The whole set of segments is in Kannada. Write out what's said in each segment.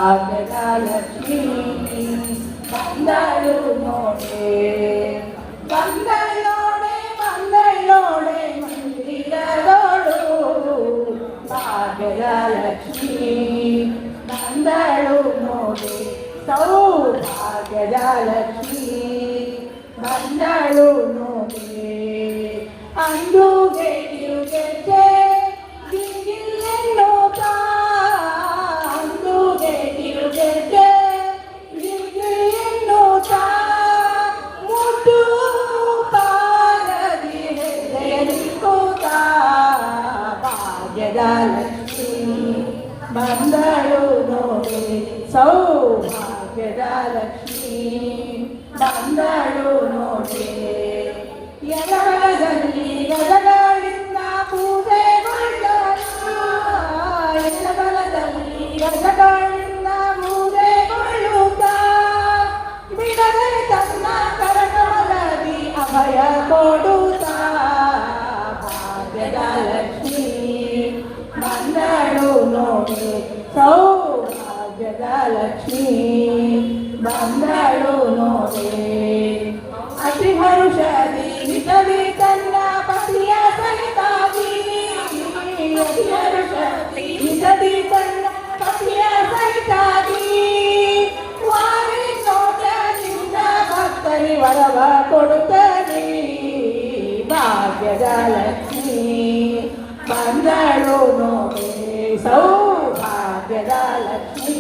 ಭಾಗ್ಯಲಕ್ಷ್ಮೀ ಬಂದಳು ನೋಡೆ ಬಂದಳೋಡೆ ಬಂದಳೋಡೆ ಮಂದಿರದೋಳು ಭಾಗ್ಯಲಕ್ಷ್ಮೀ ಬಂದಳು ನೋಡೆ ಸೌಭಾಗ್ಯಲಕ್ಷ್ಮೀ ಬಂದಳು ನೋಡೆ ಅಂದುಗೆ ತಿರುಗೆಜ್ಜೆ ಗಿಂಗಿಲ್ಲೆನ್ನುತ್ತಾ ಅಂದುಗೆ ತಿರುಗೆಜ್ಜೆ ಗಿಂಗಿಲ್ಲೆನ್ನುತ್ತಾ ಮುದ್ದು ಪಾರದಿ ಹೆಜ್ಜೆಯಲಿಕ್ಕುತ್ತಾ ಭಾಗ್ಯಲಕ್ಷ್ಮೀ ಬಂದಳು ನೋಡೆ ಸೌಭಾಗ್ಯಲಕ್ಷ್ಮೀ ಬಂದಳು ನೋಡೆ ಎಡಬಲದಲ್ಲಿ ಗಜಗಳಿಂದ ಪೂಜೆಗೊಳ್ಳಲು ಎಡಬಲದಲ್ಲಿ ಗಜಗಳಿಂದ ಪೂಜೆಗೊಳ್ಳುತ್ತಾ ಬಿಡದೆ ತನ್ನ ಕರಕಮಲದಿ ಅಭಯ ಕೊಡುತ್ತಾ ಭಾಗ್ಯಲಕ್ಷ್ಮೀ ಬಂದಳು ನೋಡೆ ಸೌಭಾಗ್ಯಲಕ್ಷ್ಮೀ ಬಂದಳು ನೋಡೆ ಅತಿ ಹರುಷದಿ ನಿಜದಿ ತನ್ನ ಪತಿಯ ಸಹಿತಾಗಿ ಅತಿ ಹರುಷದಿ ನಿಜದಿ ತನ್ನ ಪತಿಯ ಸಹಿತಾಗಿ ವಾರಿ ನೋಟದಿಂದ ಭಕ್ತರಿ ವರವ ಕೊಡುತ್ತದೆ ಭಾಗ್ಯಲಕ್ಷ್ಮೀ ಬಂದಳು ನೋಡೆ ಸೌಭಾಗ್ಯಲಕ್ಷ್ಮೀ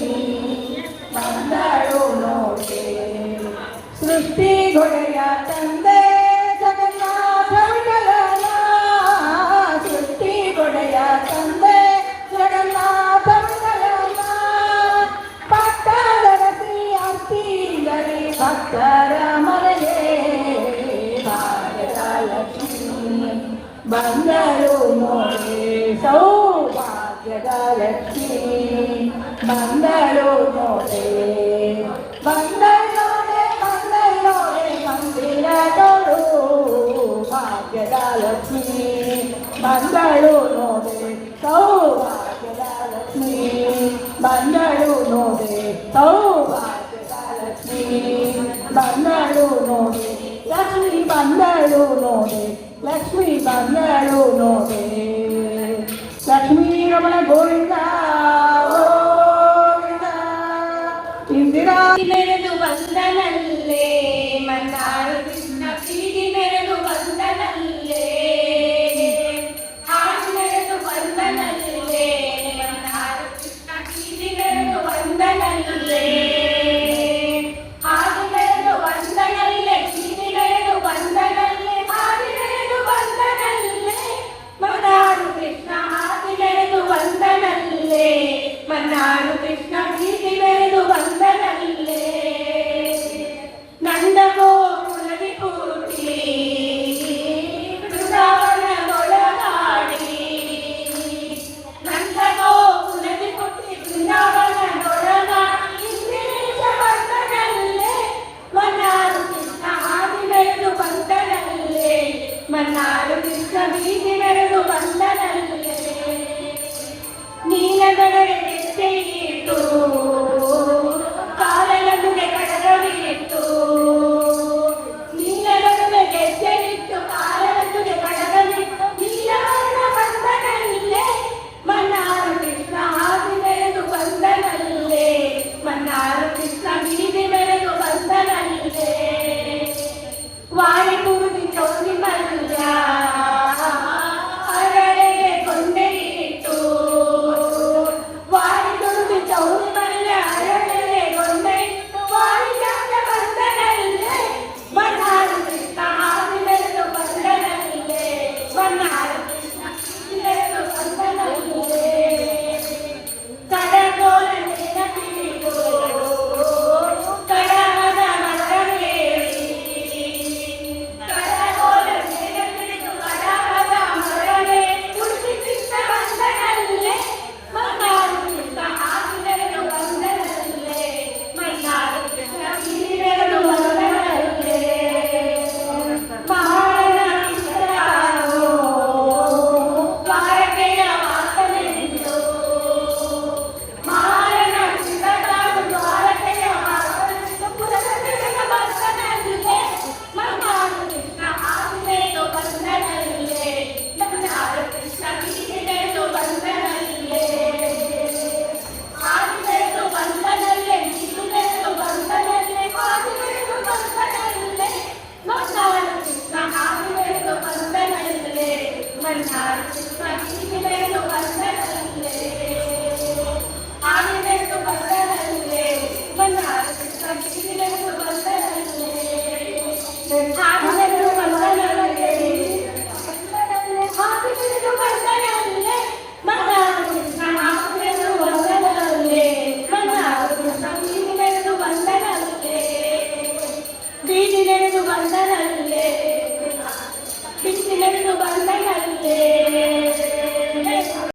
ಬಂದಳು ನೋಡೆ ಸೃಷ್ಟಿ ಗೊಡೆಯ ತಂದೆ ಜಗನ್ನಾಥ ವಿಠಲನ ಸೃಷ್ಟಿ ಗೊಡೆಯ ತಂದೆ ಜಗನ್ನಾಥ ವಿಠಲನ ಭಕ್ತರಸಿ ಅರ್ತಿಗರಿ ಭಕ್ತರ ಮನೆಗೆ ಭಾಗ್ಯಲಕ್ಷ್ಮೀ ಬಂದಳು ನೋಡೆ ಸೌಭಾಗ್ಯಲಕ್ಷ್ಮೀ ಬಂದಳು ನೋಡೆ ಬಂದಳೋಡೆ ಬಂದಳೋಡೆ ಮಂದಿರದೋಳು ಭಾಗ್ಯಲಕ್ಷ್ಮೀ ಬಂದಳು ನೋಡೆ ಸೌಭಾಗ್ಯಲಕ್ಷ್ಮೀ ಬಂದಳು ನೋಡೆ ಸೌಭಾಗ್ಯಲಕ್ಷ್ಮೀ ಬಂದಳು ನೋಡೆ ಲಕ್ಷ್ಮೀ ಬಂದಳು ನೋಡೆ ಲಕ್ಷ್ಮೀ ಬಂದಳು ನೋಡೆ ಲಕ್ಷ್ಮೀ ರಮಣ ಗೋವಿಂದ ಇಂದಿರಾ ಮೆರೆದು ಬಂದನಲ್ಲೇ ಮನ್ನಾಳು ಕೃಷ್ಣ ಪ್ರೀತಿ ಮೆರೆದು ಬಂದನಲ್ಲೇ ಹಾಡು ಮೆರೆದು ಬಂದನಲ್ಲೇ ಮನ್ನಾಳು ಕೃಷ್ಣ ಪ್ರೀತಿ ಮೆರೆದು ಬಂದನಲ್ಲೇ ಹಾಡು ಮೆರೆದು ಬಂದನಲ್ಲೇ ಪ್ರೀತಿ ಮೆರೆದು ಬಂದನಲ್ಲೇ ಹಾಡು ಮೆರೆದು ಬಂದನಲ್ಲೇ ಮನ್ನಾಳು ಕೃಷ್ಣ ಹಾಡು ಮೆರೆದು ಬಂದನಲ್ಲೇ ಮನ್ನಾಳು ಕೃಷ್ಣ ಪ್ರೀತಿ ಮೆರೆದು ಬಂದನಲ್ಲೇ ನಂದಗೋಕುಲದಿ ಪೂರ್ತಿ ಹಾಡು